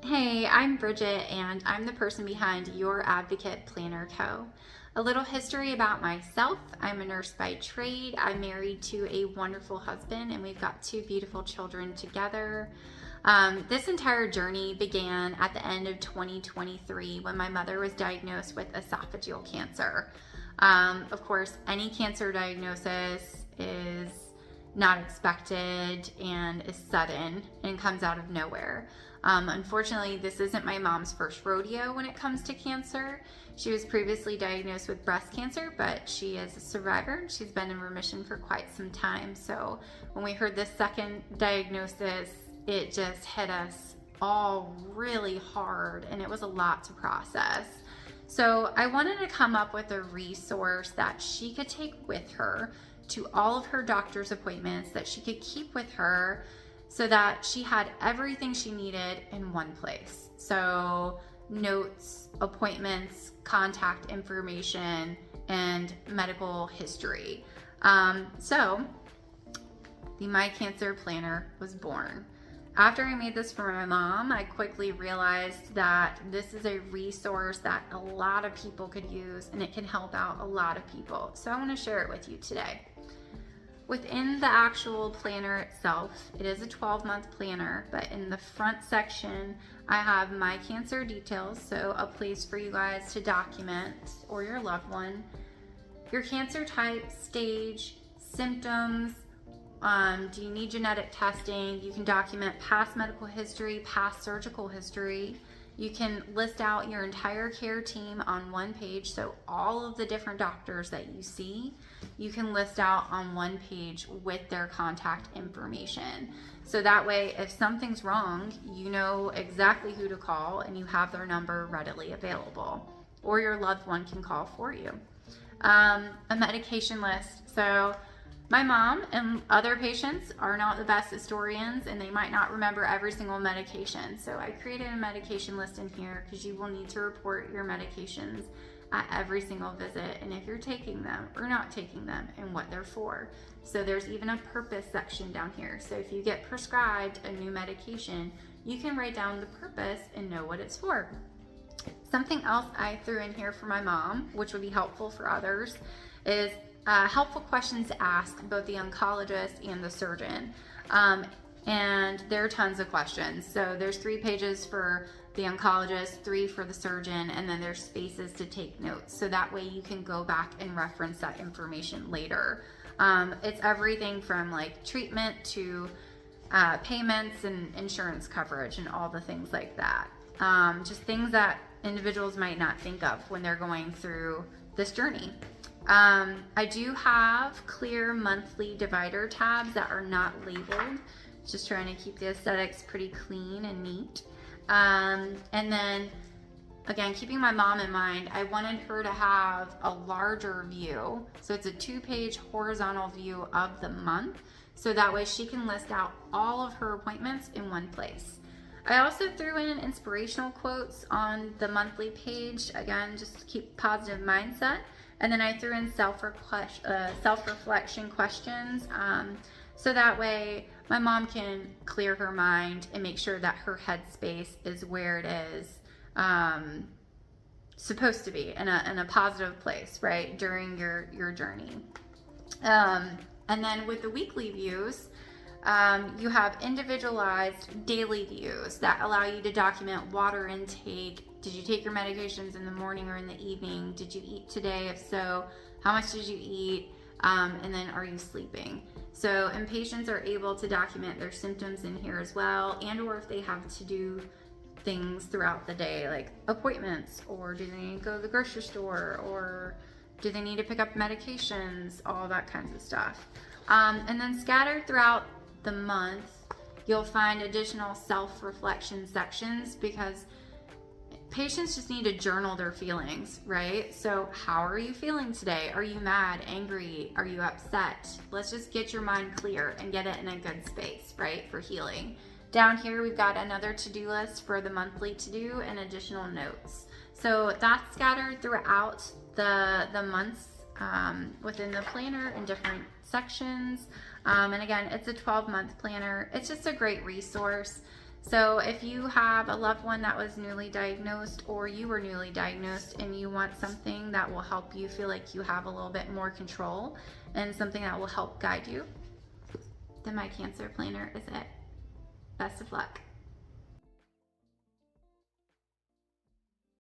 Hey, I'm Bridget and I'm the person behind Your Advocate Planner Co. A little history about myself. I'm a nurse by trade. I'm married to a wonderful husband and we've got two beautiful children together. This entire journey began at the end of 2023 when my mother was diagnosed with esophageal cancer. Of course, any cancer diagnosis is not expected and is sudden and comes out of nowhere. Unfortunately, this isn't my mom's first rodeo when it comes to cancer. She was previously diagnosed with breast cancer, but she is a survivor. She's been in remission for quite some time. So when we heard this second diagnosis, it just hit us all really hard and it was a lot to process. So I wanted to come up with a resource that she could take with her to all of her doctor's appointments, that she could keep with her so that she had everything she needed in one place. So notes, appointments, contact information, and medical history. So the My Cancer Planner was born. After I made this for my mom, I quickly realized that this is a resource that a lot of people could use and it can help out a lot of people. So I want to share it with you today. Within the actual planner itself, it is a 12-month planner, but in the front section, I have my cancer details, so a place for you guys to document, or your loved one, your cancer type, stage, symptoms. Do you need genetic testing? You can document past medical history, past surgical history. You can list out your entire care team on one page, so all of the different doctors that you see, you can list out on one page with their contact information. So that way, if something's wrong, you know exactly who to call and you have their number readily available, or your loved one can call for you. A medication list. So my mom and other patients are not the best historians and they might not remember every single medication. So I created a medication list in here because you will need to report your medications at every single visit and if you're taking them or not taking them and what they're for. So there's even a purpose section down here. So if you get prescribed a new medication, you can write down the purpose and know what it's for. Something else I threw in here for my mom, which would be helpful for others, is helpful questions to ask both the oncologist and the surgeon. And there are tons of questions. So there's 3 pages for the oncologist, 3 for the surgeon, and then there's spaces to take notes. So that way you can go back and reference that information later. It's everything from like treatment to payments and insurance coverage and all the things like that. Just things that individuals might not think of when they're going through this journey. I do have clear monthly divider tabs that are not labeled, just trying to keep the aesthetics pretty clean and neat. And then again, keeping my mom in mind, I wanted her to have a larger view. So it's a 2-page horizontal view of the month. So that way she can list out all of her appointments in one place. I also threw in inspirational quotes on the monthly page, again, just to keep positive mindset. And then I threw in self-reflection questions, so that way my mom can clear her mind and make sure that her headspace is where it is supposed to be, in a positive place, right, during your journey. And then with the weekly views, you have individualized daily views that allow you to document water intake. Did you take your medications in the morning or in the evening? Did you eat today? If so, how much did you eat? And then are you sleeping? So, and patients are able to document their symptoms in here as well, and or if they have to do things throughout the day, like appointments, or do they need to go to the grocery store, or do they need to pick up medications, all that kinds of stuff. And then scattered throughout the month, you'll find additional self-reflection sections because patients just need to journal their feelings, right? So how are you feeling today? Are you mad, angry? Are you upset? Let's just get your mind clear and get it in a good space, right, for healing. Down here, we've got another to-do list for the monthly to-do and additional notes. So that's scattered throughout the months within the planner in different sections. And again, it's a 12-month planner. It's just a great resource. So if you have a loved one that was newly diagnosed, or you were newly diagnosed and you want something that will help you feel like you have a little bit more control and something that will help guide you, then my Cancer planner is it. Best of luck.